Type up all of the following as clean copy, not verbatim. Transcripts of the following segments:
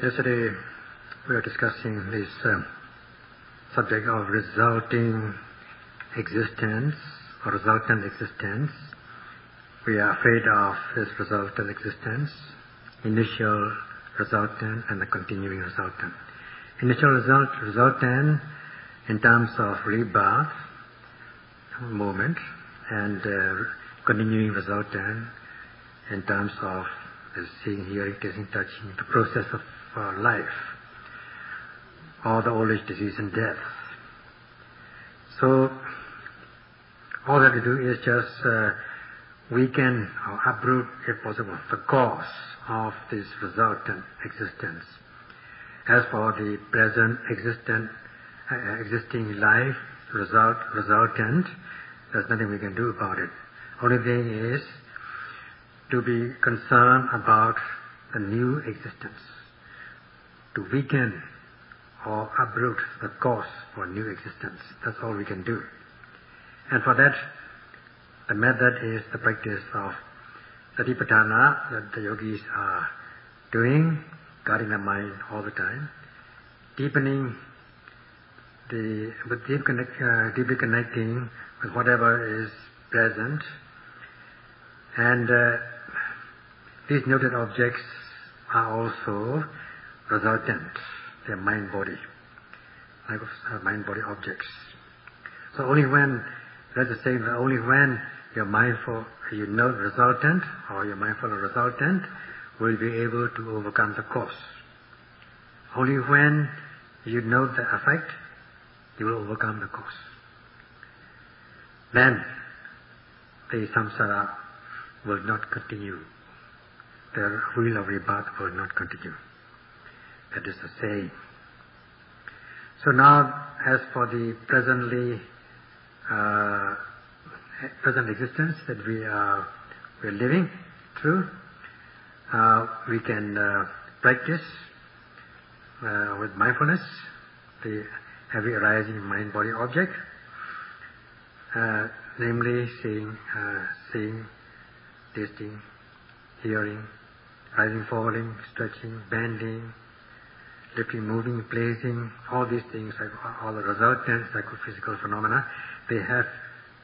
Yesterday we were discussing this subject of resulting existence or resultant existence. We are afraid of this resultant existence, initial resultant and the continuing resultant. Initial resultant in terms of rebirth, moment, and continuing resultant in terms of seeing, hearing, tasting, touching, the process of life, or the old age, disease and death. So all that we do is just weaken or uproot, if possible, the cause of this resultant existence. As for the present existing life, resultant, there's nothing we can do about it. Only thing is to be concerned about the new existence, to weaken or uproot the cause for new existence. That's all we can do. And for that, the method is the practice of Satipatthana that the yogis are doing, guarding the mind all the time, deepening deeply connecting with whatever is present. And these noted objects are also resultant. They are mind-body, like mind-body objects. So only when, let's just say, only when you're mindful, you know the resultant, or you're mindful of resultant, will you be able to overcome the cause. Only when you know the effect, you will overcome the cause. Then the samsara will not continue. The wheel of rebirth will not continue. That is the saying. So now, as for the present existence that we're living through, we can practice with mindfulness the every arising mind-body object, namely seeing, tasting, hearing, rising, falling, stretching, bending, lifting, moving, placing, all these things, all the resultant psychophysical phenomena, they have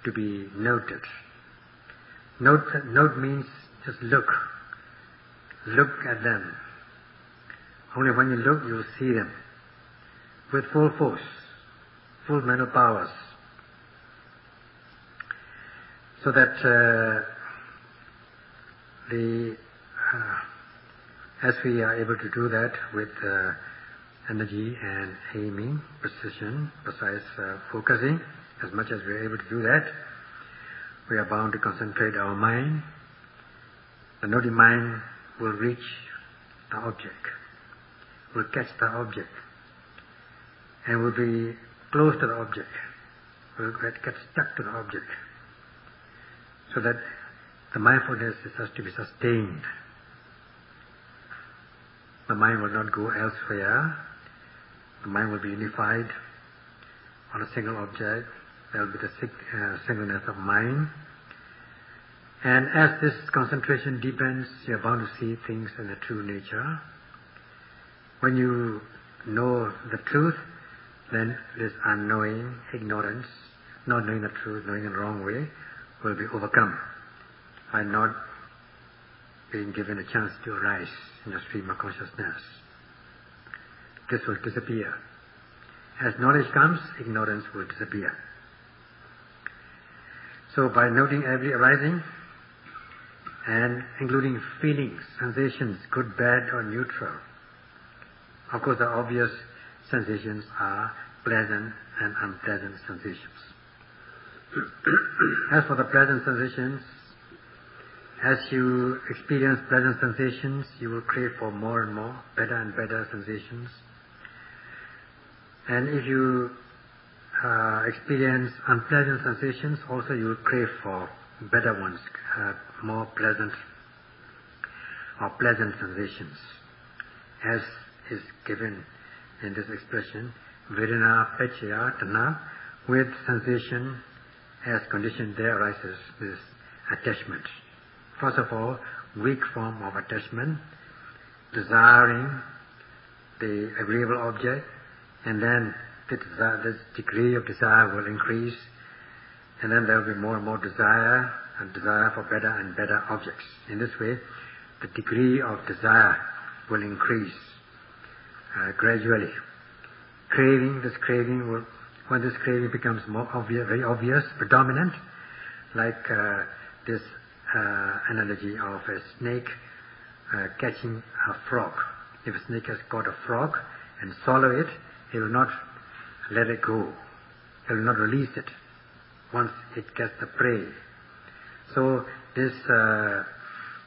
to be noted. Note means just look. Look at them. Only when you look, you will see them with full force, full mental powers, so that as we are able to do that with energy and aiming, precision, precise focusing, as much as we are able to do that, we are bound to concentrate our mind. The noting mind will reach the object, will catch the object, and will be close to the object, will get stuck to the object, so that the mindfulness has to be sustained. The mind will not go elsewhere. The mind will be unified on a single object. There will be the singleness of mind. And as this concentration deepens, you are bound to see things in their true nature. When you know the truth, then this unknowing, ignorance, not knowing the truth, knowing in the wrong way, will be overcome by not being given a chance to arise in the stream of consciousness. This will disappear. As knowledge comes, ignorance will disappear. So by noting every arising, and including feelings, sensations, good, bad or neutral. Of course the obvious sensations are pleasant and unpleasant sensations. As for the pleasant sensations, as you experience pleasant sensations, you will crave for more and more, better and better sensations. And if you experience unpleasant sensations, also you will crave for better ones, more pleasant or pleasant sensations. As is given in this expression, Vedana Pechaya Tana, with sensation as condition there arises this attachment. First of all, weak form of attachment, desiring the agreeable object, and then this degree of desire will increase, and then there will be more and more desire, and desire for better and better objects. In this way, the degree of desire will increase gradually. When this craving becomes more obvious, very obvious, predominant, like this analogy of a snake catching a frog. If a snake has caught a frog and swallow it, he will not let it go. He will not release it once it gets the prey. So this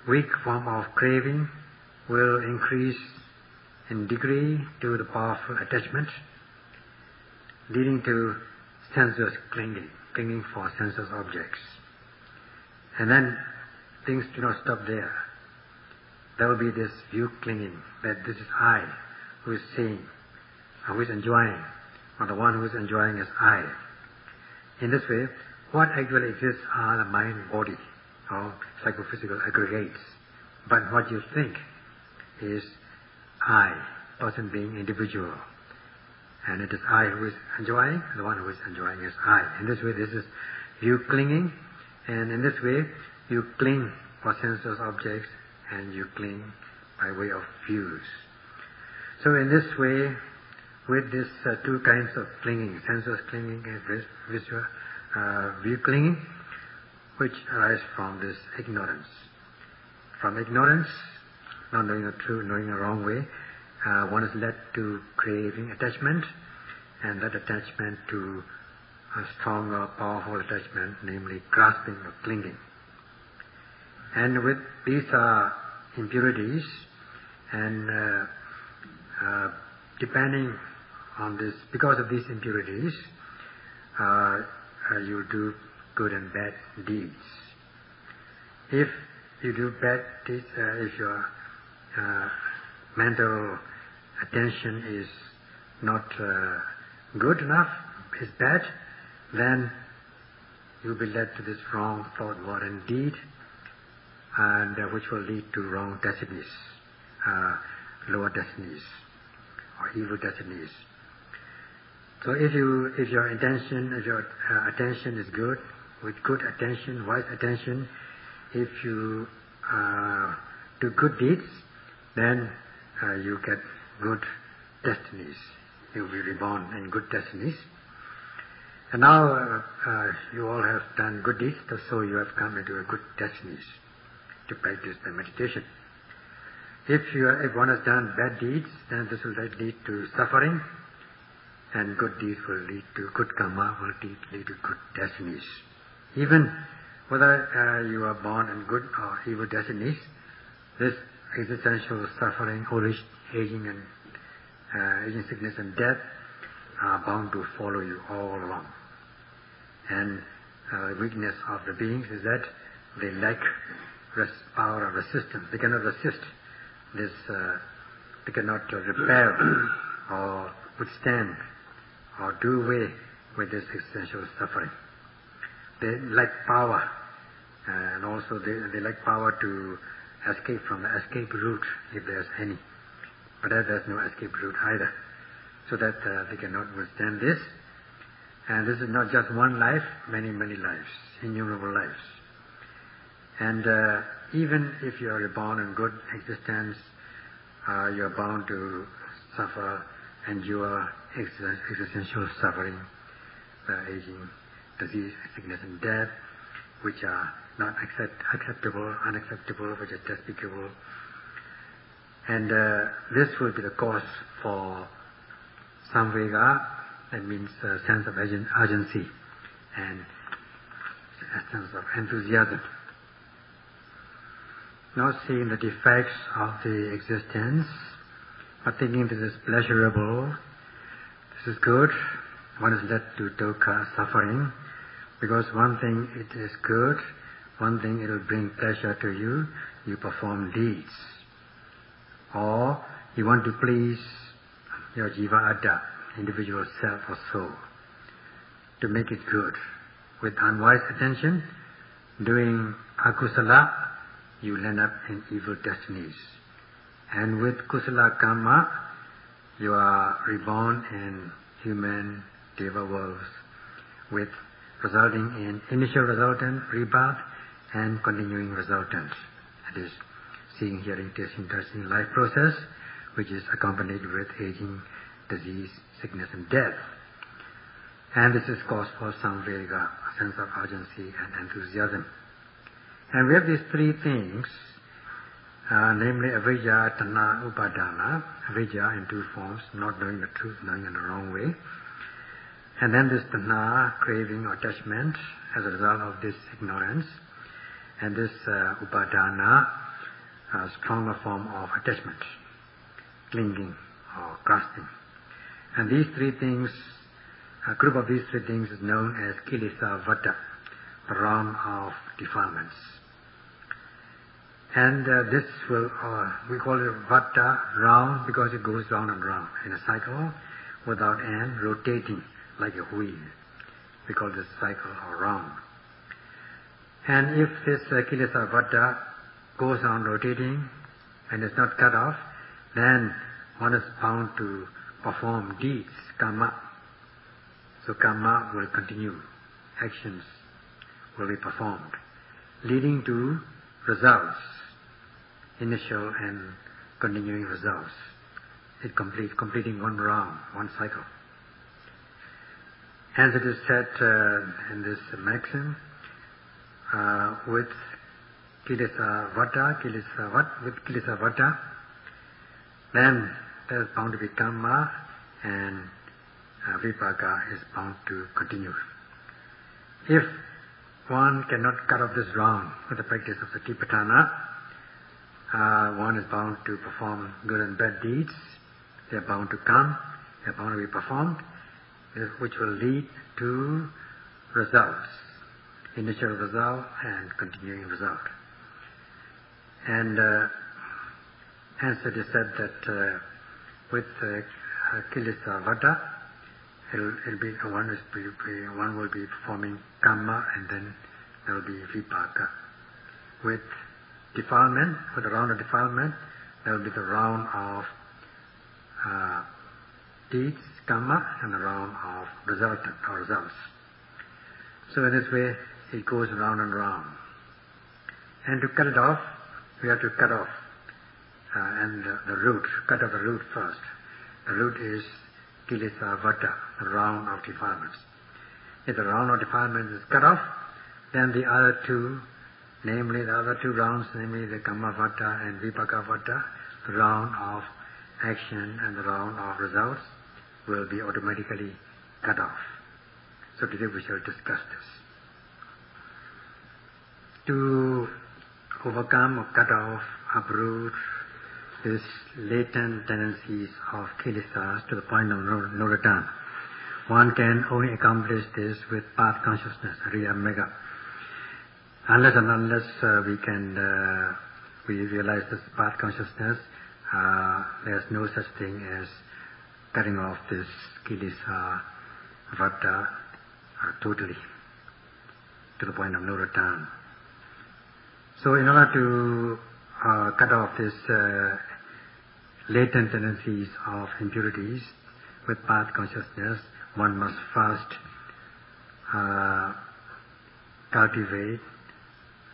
weak form of craving will increase in degree to the powerful attachment, leading to sensuous clinging for sensuous objects. And then things do not stop there. There will be this view clinging, that this is I who is seeing, or who is enjoying, or the one who is enjoying is I. In this way, what actually exists are the mind, body, or psychophysical aggregates. But what you think is I, person being individual. And it is I who is enjoying, the one who is enjoying is I. In this way, this is you clinging, and in this way, you cling for sensuous objects, and you cling by way of views. So in this way, with these two kinds of clinging, sensuous clinging and visual view clinging, which arise from this ignorance. From ignorance, not knowing the true, knowing the wrong way, one is led to craving attachment, and that attachment to a stronger, powerful attachment, namely grasping or clinging. And with these impurities, and depending on this, because of these impurities, you do good and bad deeds. If you do bad deeds, if your mental attention is not good enough, is bad, then you will be led to this wrong thought, word and deed, and which will lead to wrong destinies, lower destinies, or evil destinies. So if your attention is good, with good attention, wise attention, if you do good deeds, then you get good destinies. You will be reborn in good destinies. And now you all have done good deeds, so you have come into a good destinies to practice the meditation. If one has done bad deeds, then this will lead to suffering, and good deeds will lead to good karma, will lead to good destinies. Even whether you are born in good or evil destinies, this existential suffering, old age, aging, sickness and death are bound to follow you all along. And the weakness of the beings is that they lack power of resistance. They cannot resist this, they cannot repel or withstand or do away with this existential suffering. They lack power, and also they lack power to escape from the escape route, if there's any. But there's no escape route either, so that they cannot withstand this. And this is not just one life, many, many lives, innumerable lives. And even if you are reborn in good existence, you are bound to suffer, endure existential suffering, aging, disease, sickness and death, which are not acceptable, unacceptable, which are despicable. And this will be the cause for samvega, that means a sense of urgency and a sense of enthusiasm. Not seeing the defects of the existence, but thinking this is pleasurable, this is good, one is led to dukkha, suffering, because one thing it is good, one thing it will bring pleasure to you, you perform deeds. Or you want to please your jiva adda, individual self or soul, to make it good. With unwise attention, doing akusala, you land up in evil destinies. And with kusala karma, you are reborn in human deva worlds, with resulting in initial resultant, rebirth, and continuing resultant. That is, seeing, hearing, tasting, touching, life process, which is accompanied with aging, disease, sickness, and death. And this is cause for samvega, a sense of urgency and enthusiasm. And we have these three things, namely avijja, tanha, upadana. Avijja in two forms, not knowing the truth, knowing in the wrong way. And then this tanha, craving or attachment, as a result of this ignorance. And this upadana, a stronger form of attachment, clinging or grasping. And these three things, a group of these three things is known as kilesa vata, the round of defilements. And this will, we call it vata, round, because it goes round and round in a cycle without end, rotating like a wheel. We call this cycle or round. And if this kilesa vata goes on rotating and is not cut off, then one is bound to perform deeds, karma. So karma will continue, actions will be performed, leading to results, initial and continuing results. It completing one round, one cycle. Hence it is said in this maxim, with kilesa vata, then there is bound to be karma, and vipaka is bound to continue. If one cannot cut off this round with the practice of satipatthana, one is bound to perform good and bad deeds. They are bound to come, they are bound to be performed, which will lead to results, initial result and continuing result. And hence it is said that with kilesa vata, one will be performing karma, and then there will be vipaka. With defilement, with the round of defilement, there will be the round of deeds, karma, and the round of resultant or results. So in this way, it goes round and round. And to cut it off, we have to cut off and the root, cut off the root first. The root is kilesa vata, the round of defilements. If the round of defilements is cut off, then the other two, namely the other two rounds, namely the kamma vata and vipaka vata, the round of action and the round of results, will be automatically cut off. So today we shall discuss this. To overcome or cut off, uproot these latent tendencies of kilesas to the point of no return, one can only accomplish this with path consciousness, Riya Mega. Unless we realize this path consciousness, there is no such thing as cutting off this kilesa vata totally to the point of no return. So in order to cut off this latent tendencies of impurities with path consciousness, one must first cultivate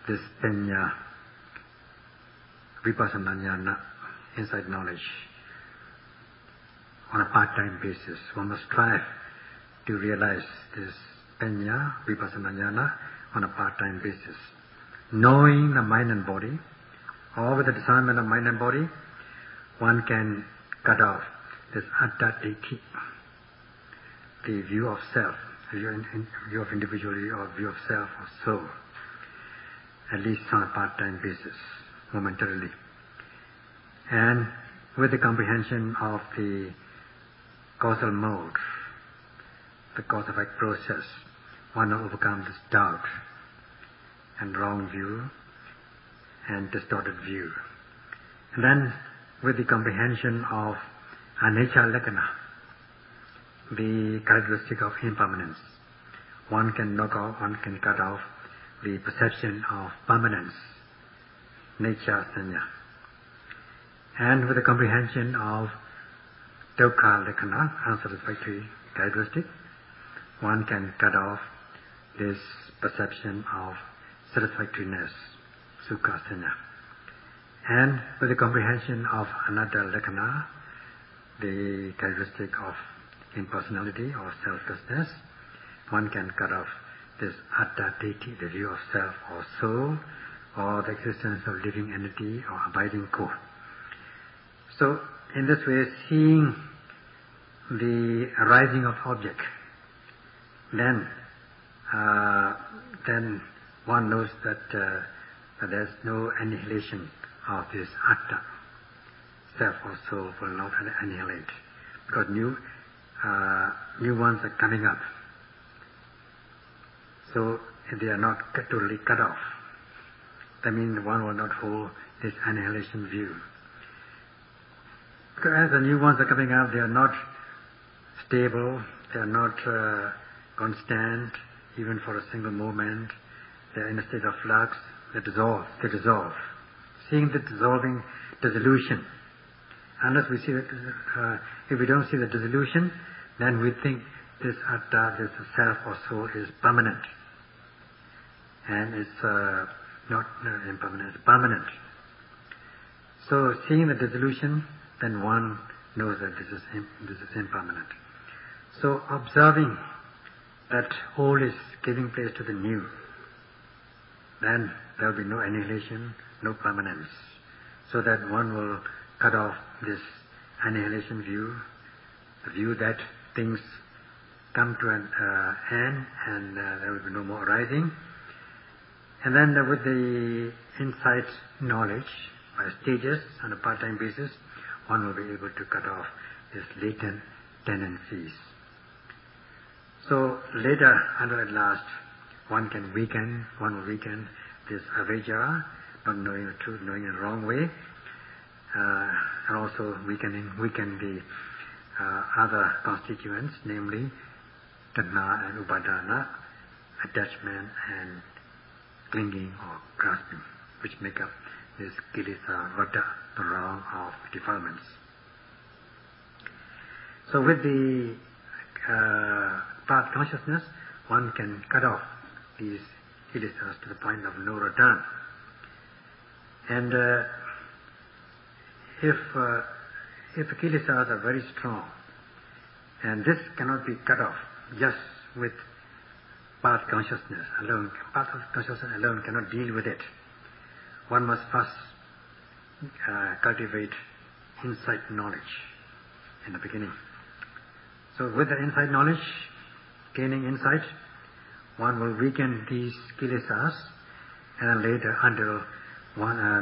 this penya, Vipassana jnana, insight knowledge, on a part-time basis. One must strive to realize this penya, Vipassana jnana, on a part-time basis. Knowing the mind and body, or with the discernment of mind and body, one can cut off this atta dikhi, the view of self, view of individuality or view of self or soul, at least on a part-time basis, momentarily. And with the comprehension of the causal mode, the cause effect process, one will overcome this doubt and wrong view and distorted view. And then with the comprehension of anicca lakkhana, the characteristic of impermanence, one can cut off the perception of permanence, nature, sanya. And with the comprehension of dukkha lakkhana, unsatisfactory characteristic, one can cut off this perception of satisfactoriness, sukha sanya. And with the comprehension of anatta lakkhana, the characteristic of impersonality or selflessness, one can cut off this atta deity, the view of self or soul, or the existence of living entity or abiding core. So, in this way, seeing the arising of object, then one knows that there is no annihilation of this atta. Self or soul will not annihilate, because new ones are coming up. So they are not totally cut off. That means one will not hold this annihilation view. Because as the new ones are coming up, they are not stable, they are not constant, even for a single moment. They are in a state of flux, they dissolve. Seeing the dissolving dissolution. Unless we see that, if we don't see the dissolution, then we think this atta, this self or soul is permanent. And it's not impermanent, it's permanent. So seeing the dissolution, then one knows that this is impermanent. So observing that old is giving place to the new, then there will be no annihilation, no permanence. So that one will cut off this annihilation view, the view that things come to an end and there will be no more arising. And then with the insight knowledge, by stages on a part-time basis, one will be able to cut off these latent tendencies. So later, until at last, one will weaken this avijja, not knowing the truth, knowing in the wrong way, and also weaken the other constituents, namely tanha and upadana, attachment and clinging or grasping, which make up this kilesa vata, the wrong of defilements. So with the path consciousness, one can cut off these kilesas to the point of no return. And if the kilesas are very strong, and this cannot be cut off just with path consciousness alone. Path consciousness alone cannot deal with it. One must first cultivate insight knowledge in the beginning. So with the insight knowledge, gaining insight, one will weaken these kilesas, and then later until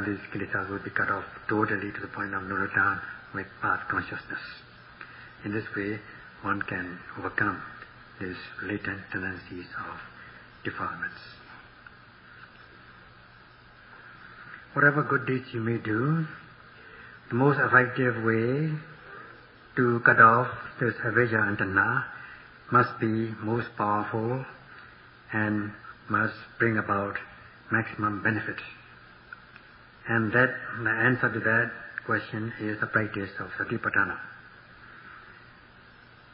these kilesas will be cut off totally to the point of no return with path consciousness. In this way, one can overcome these latent tendencies of defilements. Whatever good deeds you may do, the most effective way to cut off this avijja and tanha must be most powerful and must bring about maximum benefit. And that the answer to that question is the practice of satipatthana.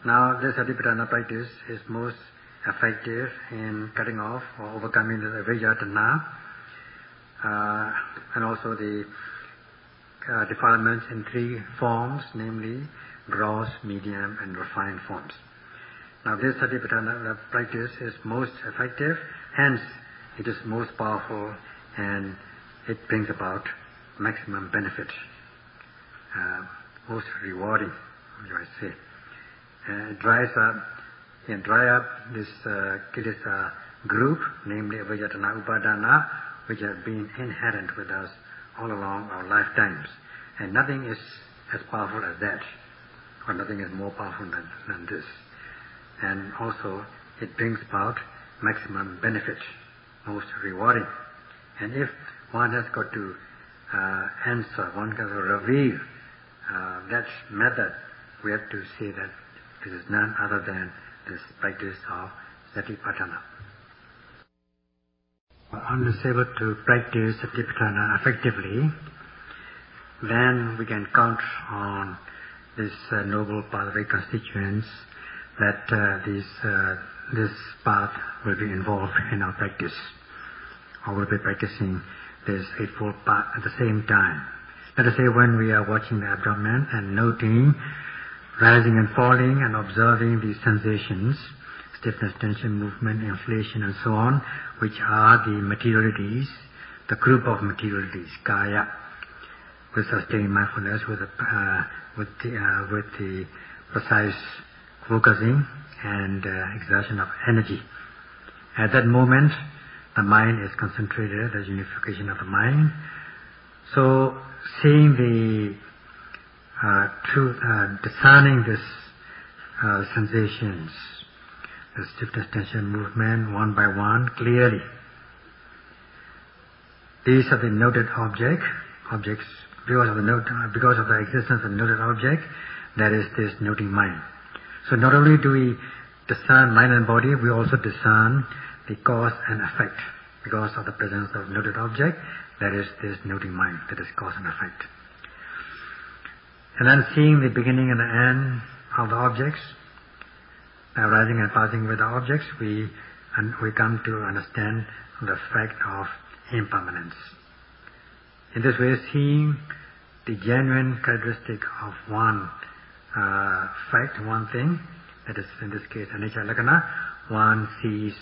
Now, this satipatthana practice is most effective in cutting off or overcoming the avijja tanha, and also the defilements in three forms, namely gross, medium, and refined forms. Now, this satipatthana practice is most effective, hence it is most powerful, and it brings about maximum benefit, most rewarding, you might say. It dry up this kilesa group, namely avijja tanha upadana, which have been inherent with us all along our lifetimes. And nothing is as powerful as that, or nothing is more powerful than this. And also, it brings about maximum benefit, most rewarding. And if one has got to answer, one has to reveal that method, we have to say that this is none other than this practice of satipatthana. One is able to practice satipatthana effectively, then we can count on this noble pathway constituents, that this path will be involved in our practice, or will be practicing this Eightfold Path at the same time. Let us say when we are watching the abdomen and noting rising and falling and observing these sensations, stiffness, tension, movement, inflation and so on, which are the materialities, the group of materialities, kaya, with sustained mindfulness, with the precise focusing and exertion of energy. At that moment, the mind is concentrated, there's unification of the mind. So, seeing the truth, discerning this sensations, the stiffness, tension, movement, one by one, clearly. These are the noted objects, because of the existence of noted object, that is this noting mind. So not only do we discern mind and body, we also discern the cause and effect, because of the presence of noted object, that is this noting mind, that is cause and effect. And then seeing the beginning and the end of the objects, arising and passing with the objects, we come to understand the fact of impermanence. In this way, seeing the genuine characteristic of one fact, one thing, that is in this case anicca lakkhana, one sees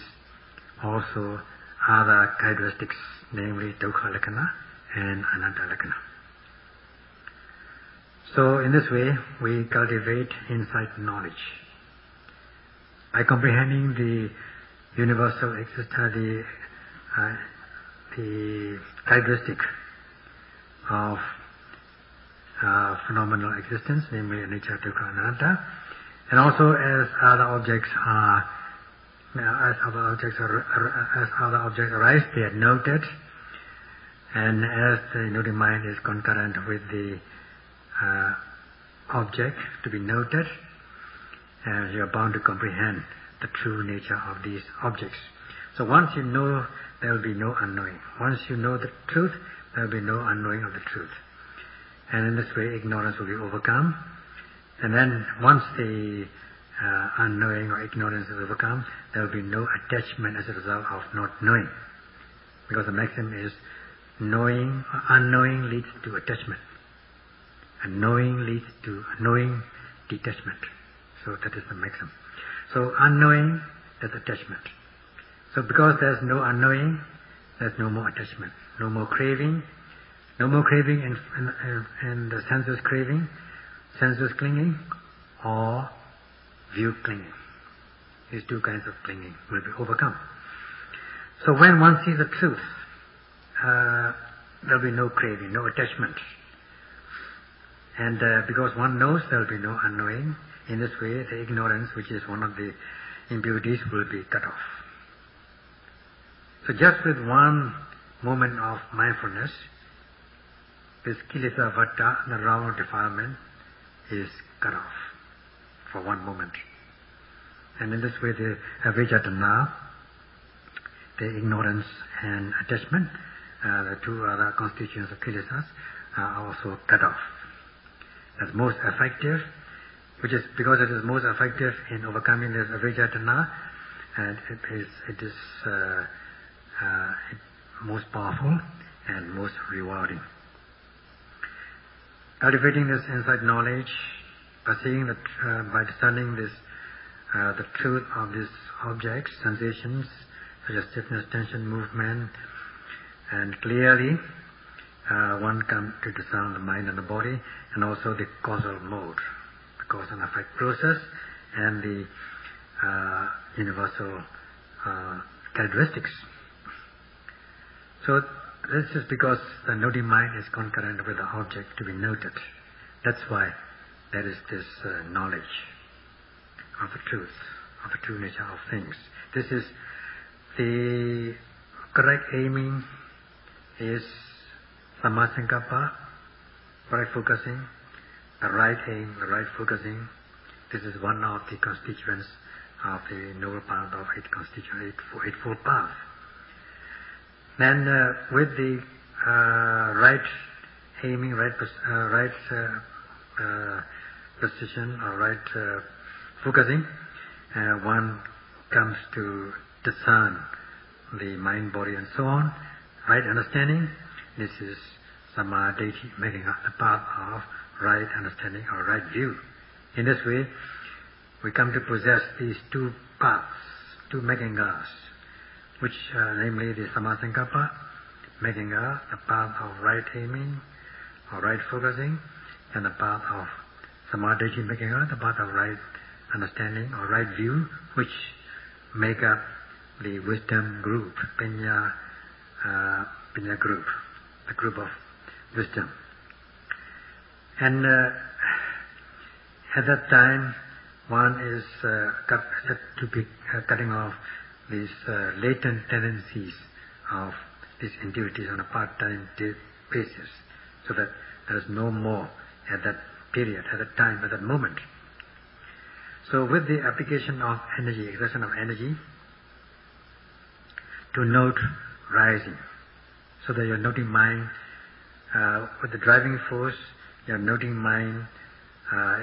also other characteristics, namely dukkha lakkhana and anatta lakkhana. So in this way, we cultivate insight knowledge. By comprehending the universal existence, the characteristic of phenomenal existence, namely anicca, dukkha, anatta, and also as other objects arise, they are noted, and as the noting mind is concurrent with the object to be noted, you are bound to comprehend the true nature of these objects. So once you know, there will be no unknowing. Once you know the truth, there will be no unknowing of the truth. And in this way, ignorance will be overcome. And then once the unknowing or ignorance is overcome, there will be no attachment as a result of not knowing. Because the maxim is knowing or unknowing leads to attachment. And knowing leads to knowing detachment. So that is the maxim. So unknowing, that's attachment. So because there's no unknowing, there's no more attachment, no more craving, in the sensuous craving, sensuous clinging, or view clinging. These two kinds of clinging will be overcome. So when one sees the truth, there will be no craving, no attachment. And because one knows, there will be no unknowing. In this way, the ignorance, which is one of the impurities, will be cut off. So just with one moment of mindfulness, this kilesa vata, the realm of defilement, is cut off for one moment. And in this way, the avijjatana, the ignorance and attachment, the two other constituents of kilesas, are also cut off. That's most effective, which is because it is most effective in overcoming this avijjatana, and it is most powerful and most rewarding. Cultivating this insight knowledge, by discerning this, the truth of these objects, sensations, such as stiffness, tension, movement, and clearly one comes to discern the mind and the body, and also the causal mode, the cause and effect process, and the universal characteristics. So this is because the noting mind is concurrent with the object to be noted. That's why there is this knowledge of the truth, of the true nature of things. This is the correct aiming is sammasankappa, right focusing, the right aim, the right focusing. This is one of the constituents of the noble path of Eightfold Path. Then with the right aiming, right precision or right focusing, one comes to discern the mind, body and so on. Right understanding, this is samadhi, making up the path of right understanding or right view. In this way, we come to possess these two paths, two makingas, which namely the sammasankappa, making the path of right aiming or right focusing, and the path of samadhi, making the path of right understanding or right view, which make up the wisdom group, Panya group, the group of wisdom. And at that time, one is said to be cutting off these latent tendencies of these impurities on a part-time basis, so that there is no more at that period, at that time, at that moment. So with the application of energy, exertion of energy, to note rising, so that your noting mind, with the driving force, your noting mind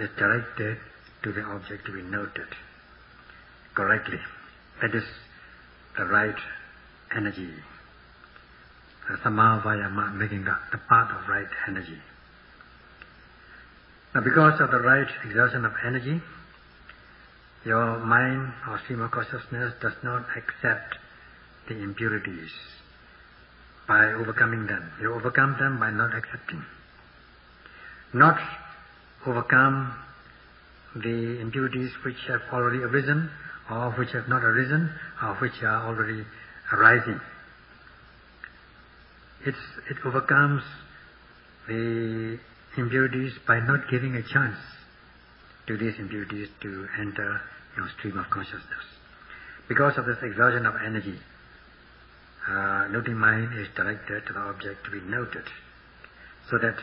is directed to the object to be noted correctly. That is the right energy. Samma vayama, making the path of right energy. Now because of the right exertion of energy, your mind or stream of consciousness does not accept the impurities by overcoming them. You overcome them by not accepting. Not overcome the impurities which have already arisen, or which have not arisen, or which are already arising. It overcomes the impurities by not giving a chance to these impurities to enter your stream of consciousness. Because of this exertion of energy, noting mind is directed to the object to be noted, so that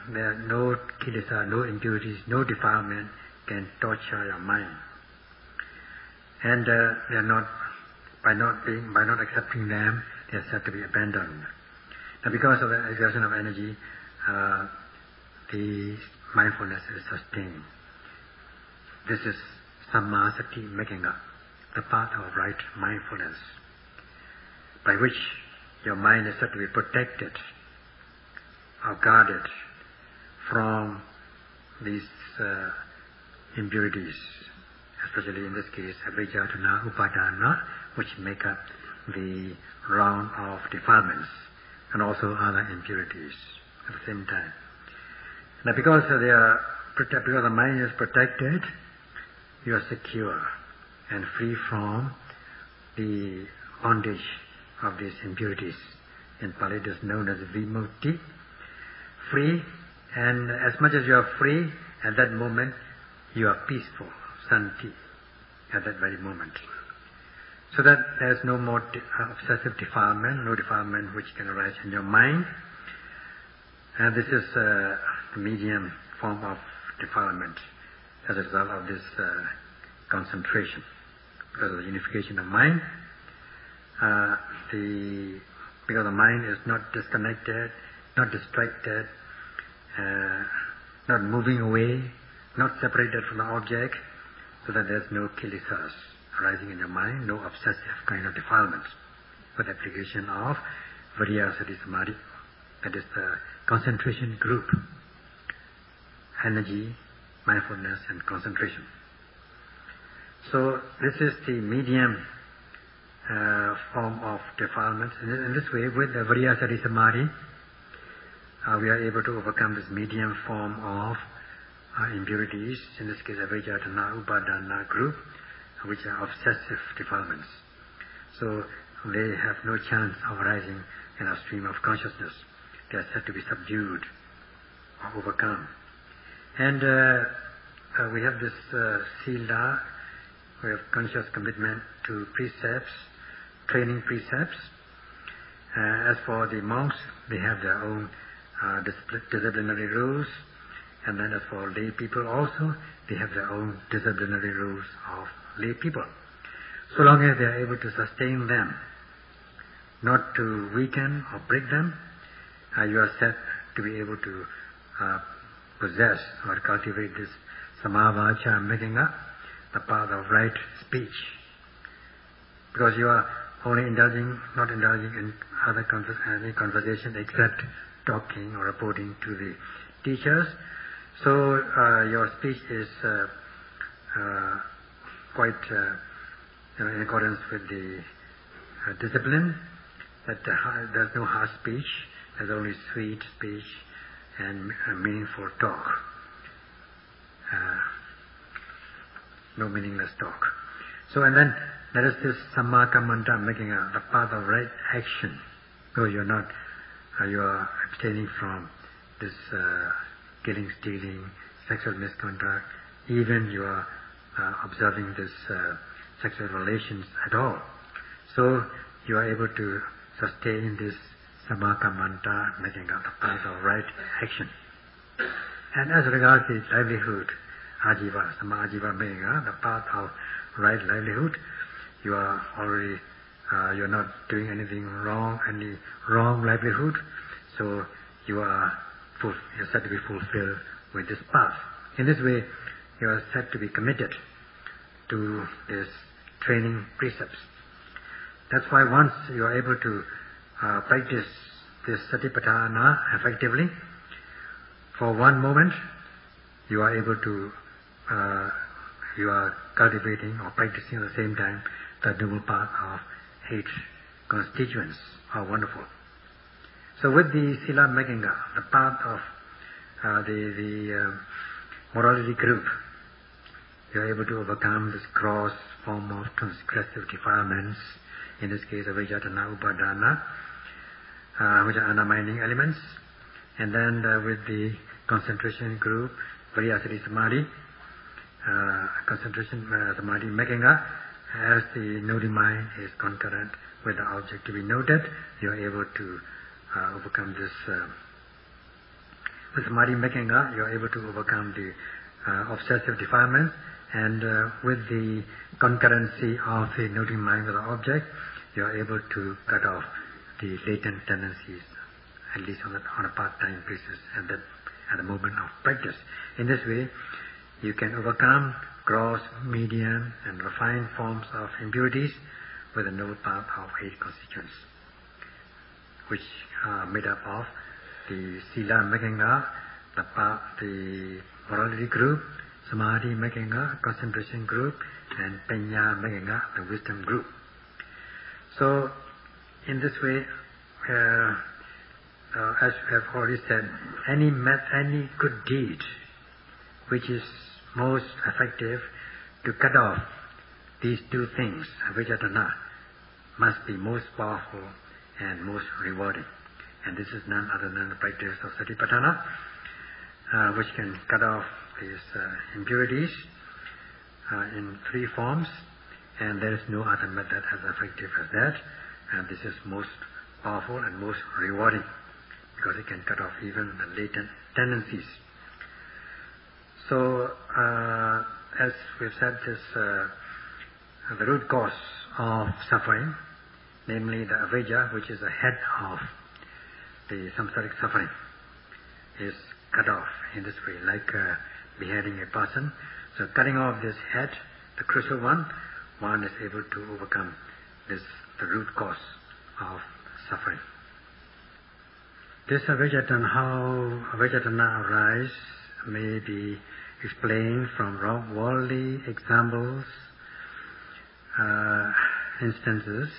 there are no kilesa, no impurities, no defilement can torture your mind. And they are not, by not accepting them, they are said to be abandoned. Now because of the exertion of energy, the mindfulness is sustained. This is samma sati, making up the path of right mindfulness, by which your mind is said to be protected or guarded from these impurities, especially in this case avijjatana, upadana, which make up the round of defilements and also other impurities at the same time. Now because because the mind is protected, you are secure and free from the bondage of these impurities. In Pali it is known as vimutti, free, and as much as you are free, at that moment you are peaceful, santi, at that very moment. So that there is no more obsessive defilement, no defilement which can arise in your mind. And this is the medium form of defilement as a result of this concentration. Because of the unification of mind, because the mind is not disconnected, not distracted, not moving away, not separated from the object, so that there is no kilesas arising in your mind, no obsessive kind of defilement, with application of Viryasati Samadhi, that is the concentration group, energy, mindfulness and concentration. So this is the medium form of defilement. In this way, with the Viryasati Samadhi, we are able to overcome this medium form of impurities, in this case avijjatana, upadana group, which are obsessive defilements. So they have no chance of arising in our stream of consciousness. They are said to be subdued or overcome. And we have this sila, we have conscious commitment to precepts, training precepts. As for the monks, they have their own disciplinary rules, and then as for lay people also, they have their own disciplinary rules of lay people. So long as they are able to sustain them, not to weaken or break them, you are said to be able to possess or cultivate this samavacha, making up the path of right speech. Because you are only not indulging in other any conversation except talking or reporting to the teachers. So your speech is quite in accordance with the discipline, that there's no harsh speech, there's only sweet speech and meaningful talk. No meaningless talk. So, and then there is this sammakamanta, making the path of right action. So you are abstaining from this killing, stealing, sexual misconduct, even you are observing this sexual relations at all. So you are able to sustain this sammakamanta, making up the path of right action. And as regards the livelihood, ajiva, samma ajiva, making the path of right livelihood, you are already, you are not doing anything wrong, any wrong livelihood, so you are you're said to be fulfilled with this path. In this way, you are said to be committed to this training precepts. That's why once you are able to practice this satipatthana effectively, for one moment, you are able to, you are cultivating or practicing at the same time the noble path of 8 constituents. How wonderful. So with the Sila Maganga, the path of the morality group, you are able to overcome this gross form of transgressive defilements, in this case avijjatana, upadana, which are undermining elements. And then with the concentration group, Vipassana Samadhi, concentration Samadhi Maganga, as the noting mind is concurrent with the object to be noted, you are able to overcome this. With Samadhi Maganga, you are able to overcome the obsessive defilement, and with the concurrency of the noting mind with the object, you are able to cut off the latent tendencies, at least on a part-time basis at the moment of practice. In this way, you can overcome gross, medium and refined forms of impurities with a noble path of 8 constituents, which are made up of the Sila Maganga, the morality group, Samadhi Maganga, concentration group, and Panya Maganga, the wisdom group. So, in this way, as we have already said, any good deed which is most effective to cut off these 2 things, avijjatana, must be most powerful and most rewarding. And this is none other than the practice of satipatthana, which can cut off these impurities in 3 forms, and there is no other method as effective as that, and this is most powerful and most rewarding, because it can cut off even the latent tendencies. So, as we've said, this the root cause of suffering, namely the avijja, which is the head of the samsaric suffering, is cut off in this way, like beheading a person. So, cutting off this head, the crucial one is able to overcome the root cause of suffering. This avijjatana, how avijjatana arise, may be explained from worldly examples, instances,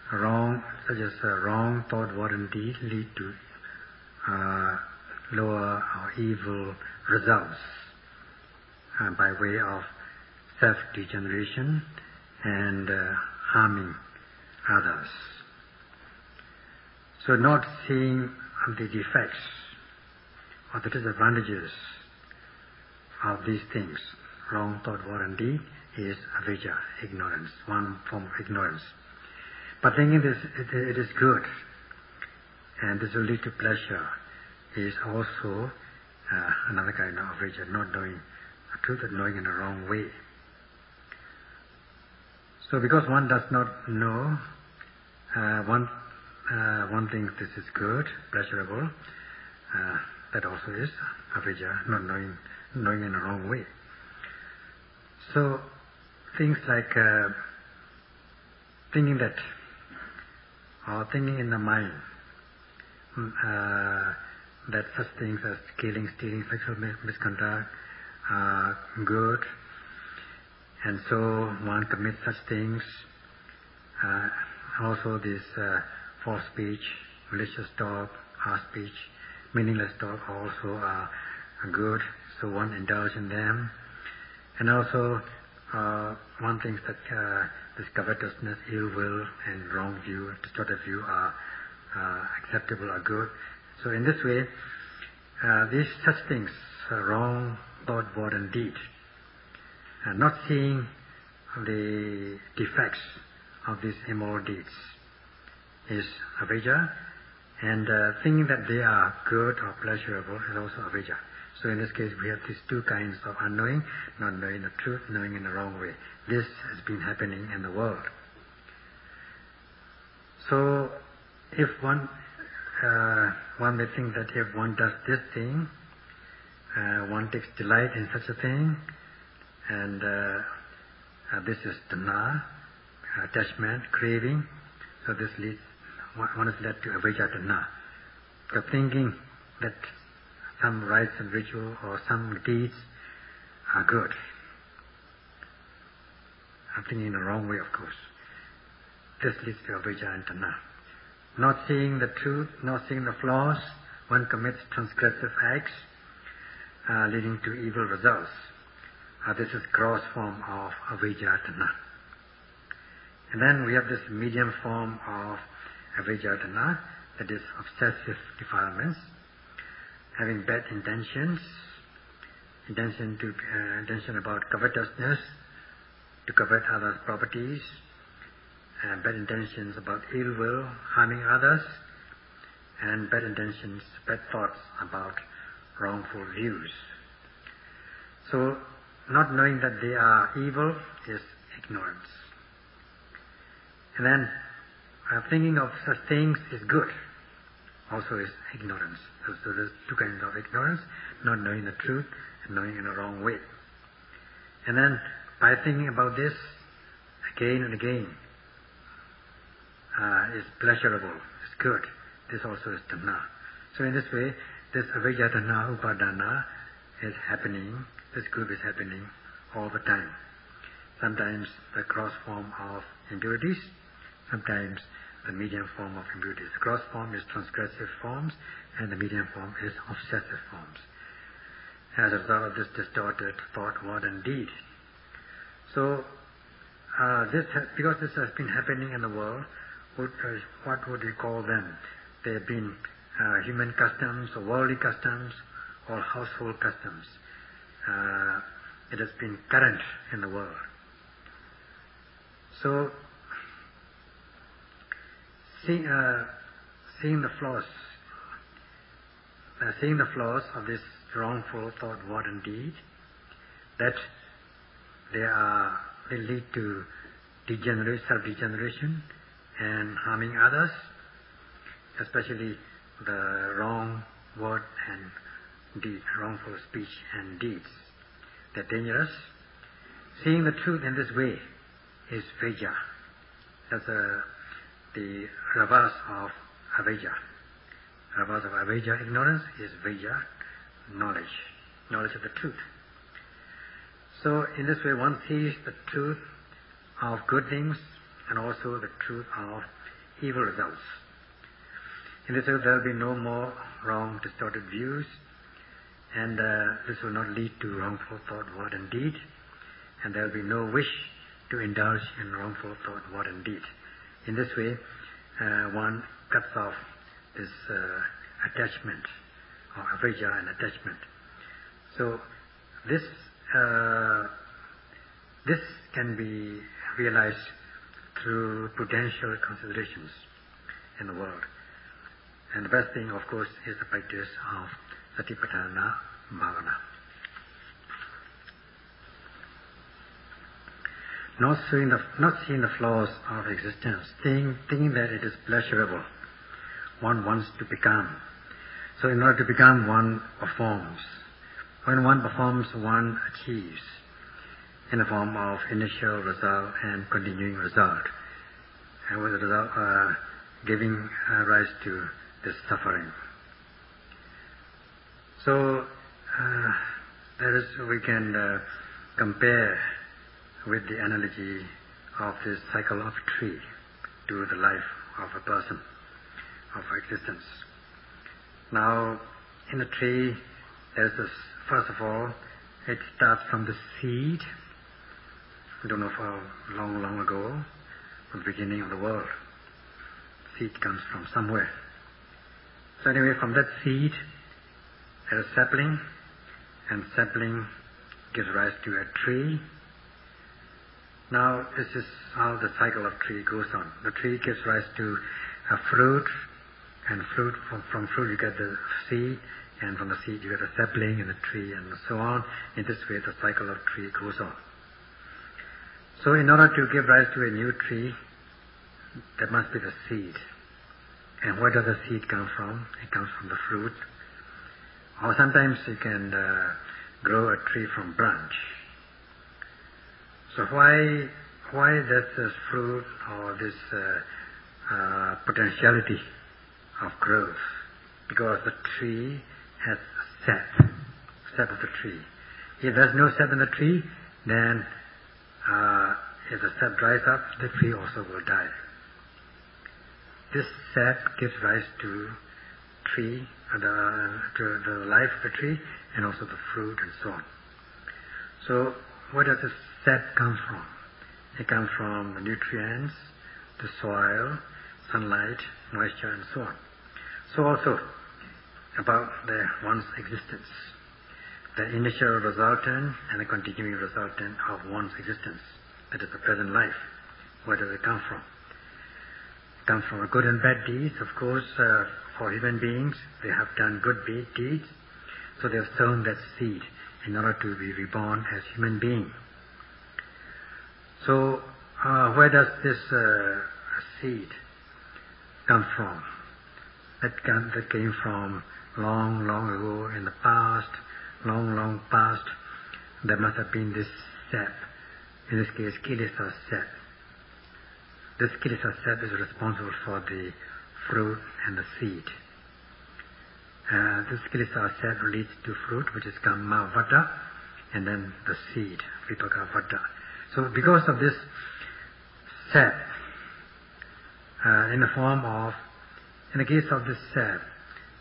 such as wrong thought, word and deed lead to lower or evil results by way of self-degeneration and harming others. So not seeing the defects or the disadvantages of these things, wrong thought, word and deed, is avijja, ignorance, one form of ignorance. But thinking this, it is good, and this will lead to pleasure, is also another kind of avijja, not knowing the truth and knowing in the wrong way. So because one does not know, one thinks this is good, pleasurable, That also is avijja, not knowing in a wrong way. So things like thinking that, or thinking in the mind, that such things as killing, stealing, sexual misconduct are good, and so one commits such things. Also this false speech, malicious talk, harsh speech, meaningless talk also are good, so one indulge in them. And also one thinks that this covetousness, ill will and wrong view, distorted view are acceptable, are good. So in this way, these such things, wrong thought, word and deed, not seeing the defects of these immoral deeds is avijja, and thinking that they are good or pleasurable is also avijja. So in this case we have these two kinds of unknowing, not knowing the truth, knowing in the wrong way. This has been happening in the world. So if one may think that if one does this thing, one takes delight in such a thing, and this is tanha, attachment, craving. So this leads, one is led to avijja tanha. So thinking that some rites and ritual or some deeds are good. I'm thinking in the wrong way, of course. This leads to avijja and tanha. Not seeing the truth, not seeing the flaws, one commits transgressive acts, leading to evil results. This is gross form of avijja tanha. And then we have this medium form of avijja tanha, that is obsessive defilements, having bad intentions, intention about covetousness, to covet others' properties, bad intentions about ill will, harming others, and bad intentions, bad thoughts about wrongful views. So, not knowing that they are evil is ignorance. And then, thinking of such things is good, also is ignorance. So there's two kinds of ignorance, not knowing the truth and knowing in a wrong way. And then, by thinking about this again and again, is pleasurable, is good. This also is tanha. So in this way, this avijja tanha upadana is happening, this group is happening all the time. Sometimes the gross form of impurities, sometimes the medium form of impurities. The gross form is transgressive forms, and the medium form is obsessive forms. As a result of this distorted thought, word and deed. So, because this has been happening in the world, what would you call them? They have been human customs or worldly customs or household customs. It has been current in the world. So, seeing the flaws of this wrongful thought, word and deed, that they lead to self-degeneration and harming others, especially the wrong word and deed, wrongful speech and deeds. They're dangerous. Seeing the truth in this way is vijja. That's the reverse of avijja. Reverse of avijja, ignorance, is vijja, knowledge of the truth. So in this way one sees the truth of good things and also the truth of evil results. In this way there will be no more wrong, distorted views, and this will not lead to wrongful thought, word and deed, and there will be no wish to indulge in wrongful thought, word and deed. In this way one cuts off this attachment, or avijja and attachment. So this can be realized through prudential considerations in the world. And the best thing, of course, is the practice of Satipatthana Bhavana. Not seeing the flaws of existence, thinking that it is pleasurable, one wants to become. So in order to become, one performs. When one performs, one achieves in the form of initial result and continuing result. And with the result giving rise to this suffering. So we can compare with the analogy of this cycle of a tree to the life of a person, of existence. Now, in a tree, there's this, first of all, it starts from the seed. We don't know how long ago, from the beginning of the world. Seed comes from somewhere. So anyway, from that seed, there's a sapling, and sapling gives rise to a tree. Now, this is how the cycle of tree goes on. The tree gives rise to a fruit, and from fruit you get the seed, and from the seed you get a sapling and a tree, and so on. In this way, the cycle of tree goes on. So in order to give rise to a new tree, there must be the seed. And where does the seed come from? It comes from the fruit. Or sometimes you can grow a tree from branch. So why does this fruit or this potentiality of growth? Because the tree has sap of the tree. If there's no sap in the tree, then if the sap dries up, the tree also will die. This sap gives rise to tree, to the life of the tree, and also the fruit and so on. So where does this sap come from? It comes from the nutrients, the soil, sunlight, moisture, and so on. So also about one's existence, the initial resultant and the continuing resultant of one's existence, that is the present life. Where does it come from? It comes from good and bad deeds, of course. For human beings, they have done good deeds, so they have sown that seed in order to be reborn as human beings. So where does this seed come from? That came from long ago in the past, long past. There must have been this sap, in this case kilesa sap. This kilesa sap is responsible for the fruit and the seed. This kilesa sap leads to fruit, which is kamma vada, and then the seed, vipaka vada. So because of this sap, in the form of, in the case of this sap,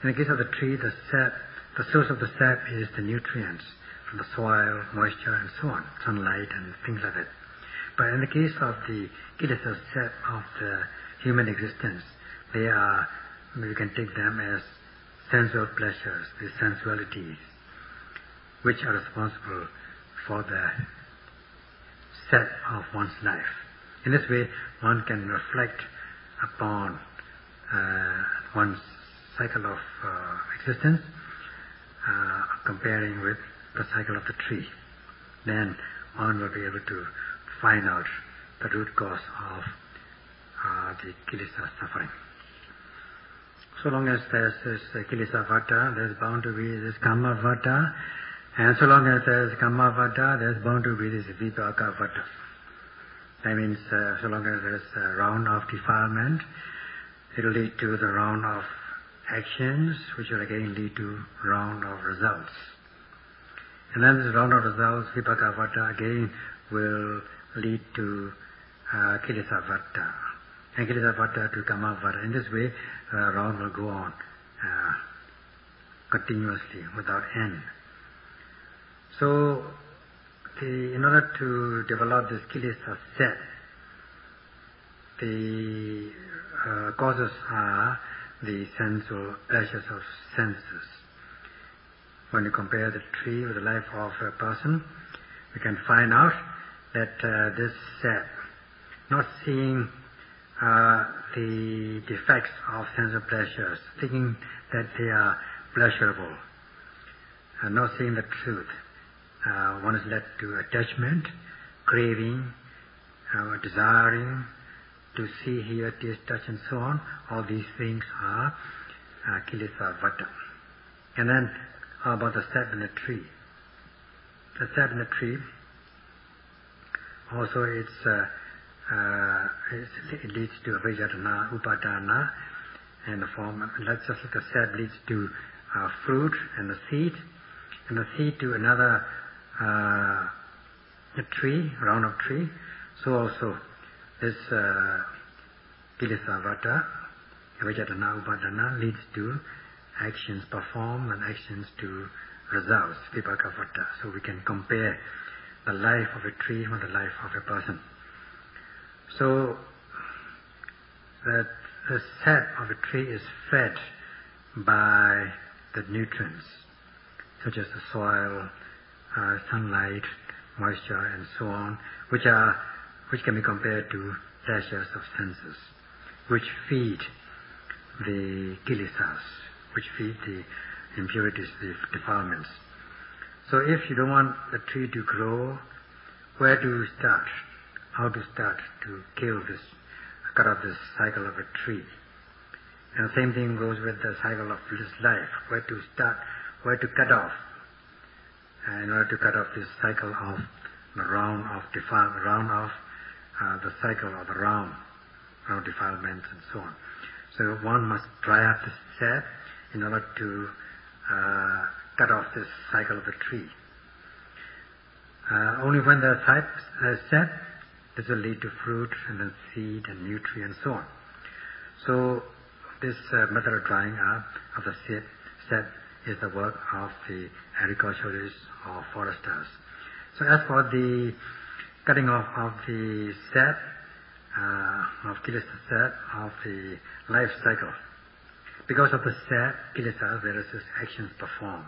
in the case of the tree, the sap, the source of the sap is the nutrients from the soil, moisture, and so on, sunlight and things like that. But in the case of the kilesa sap of the human existence, they are, we can take them as sensual pleasures, the sensualities, which are responsible for the sap of one's life. In this way, one can reflect upon one's cycle of existence, comparing with the cycle of the tree. Then one will be able to find out the root cause of the kilesa suffering. So long as there's this kilesa vata, there's bound to be this kamma vata, and so long as there's kamma vata, there's bound to be this vipaka vata. That means so long as there's a round of defilement, it will lead to the round of actions, which will again lead to round of results. And then this round of results, vipaka vata, again will lead to kilesa vata, and kilesa vata to kamma vata. In this way, round will go on continuously without end. So, in order to develop this kilesa set, the causes are the sensual pleasures of senses. When you compare the tree with the life of a person, we can find out that this sap, not seeing the defects of sensual pleasures, thinking that they are pleasurable, and not seeing the truth, one is led to attachment, craving, desiring to see, hear, taste, touch, and so on. All these things are kilesa vata. And then how about the sap in the tree? The sap in the tree also it leads to avijjana, upadana, and the form. Just like the sap leads to fruit and the seed to another a tree, round of tree. So also this kilesa vata, avijjana, upadana leads to actions performed and actions to results, vipaka vata. So we can compare the life of a tree with the life of a person. So that the sap of a tree is fed by the nutrients, such as the soil, sunlight, moisture, and so on, which can be compared to pleasures of senses, which feed the kilesas, which feed the impurities, the defilements. So if you don't want the tree to grow, where do you start? How to start to kill this, cut off this cycle of a tree? And the same thing goes with the cycle of this life. Where to start, where to cut off? In order to cut off this cycle of the round of the cycle of the round defilements and so on. So one must dry up the sap in order to cut off this cycle of a tree. Only when the sap, this will lead to fruit and then seed and nutrient and so on. So this method of drying up of the sap is the work of the agriculturists or foresters. So as for the cutting off of the sap, of kilesa sap, of the life cycle, because of the sap, kilesa, there is this actions performed.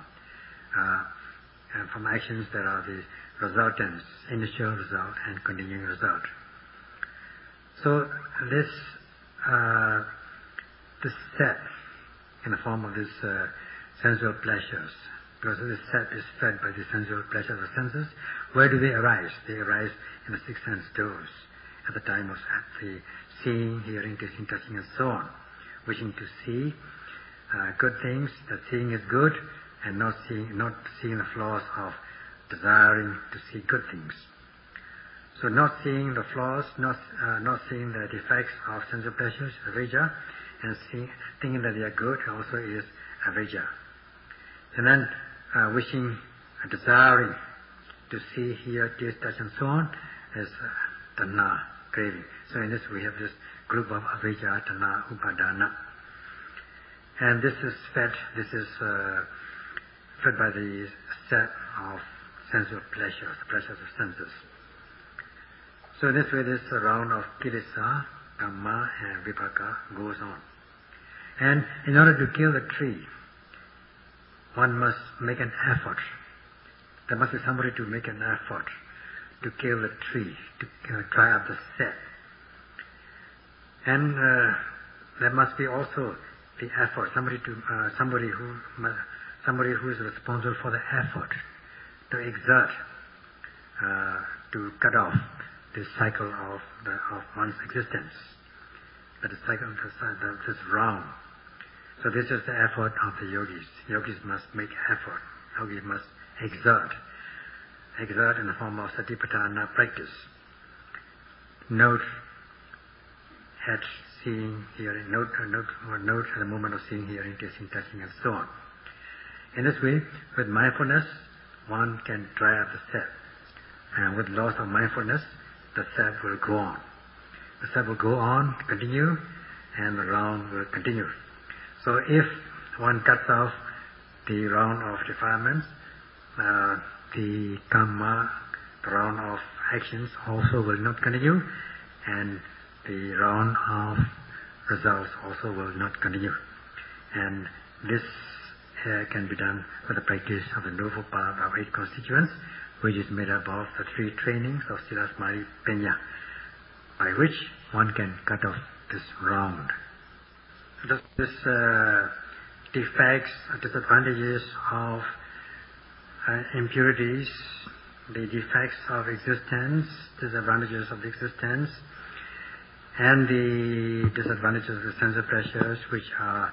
And from actions there are the resultants, initial result and continuing result. So this sap in the form of this sensual pleasures, because this sap is fed by the sensual pleasures of senses. Where do they arise? They arise in the six sense doors at the time of the seeing, hearing, tasting, touching and so on. Wishing to see good things, that seeing is good, and not seeing the flaws of desiring to see good things. So not seeing the flaws, not seeing the defects of sensual pleasures, avijja, and thinking that they are good also is avijja. And then wishing, desiring to see, hear, taste, touch and so on is tanha, craving. So in this we have this group of avijja, tanha, upadana. And this is fed by the sap of sensual pleasures, the pleasures of senses. So in this way this round of kilesa, dhamma and vipaka goes on. And in order to kill the tree, one must make an effort. There must be somebody to make an effort to kill the tree, to dry up the sap. And there must be also the effort, somebody who is responsible for the effort to exert, to cut off this cycle of one's existence, that is cycle of this round. So this is the effort of the yogis. Yogis must make effort. Yogis must exert in the form of satipatthana practice. Note at seeing, hearing, note at the moment of seeing, hearing, tasting, touching and so on. In this way, with mindfulness, one can dry up the sap. And with loss of mindfulness, the sap will go on. The sap will go on, continue, and the round will continue. So if one cuts off the round of defilements, the karma, the round of actions also will not continue, and the round of results also will not continue. And this can be done with the practice of the noble path of 8 constituents, which is made up of the 3 trainings of Sila, Samadhi, Panya, by which one can cut off this round. This defects, disadvantages of impurities, the defects of existence, disadvantages of the existence, and the disadvantages of the sense of pleasures, which are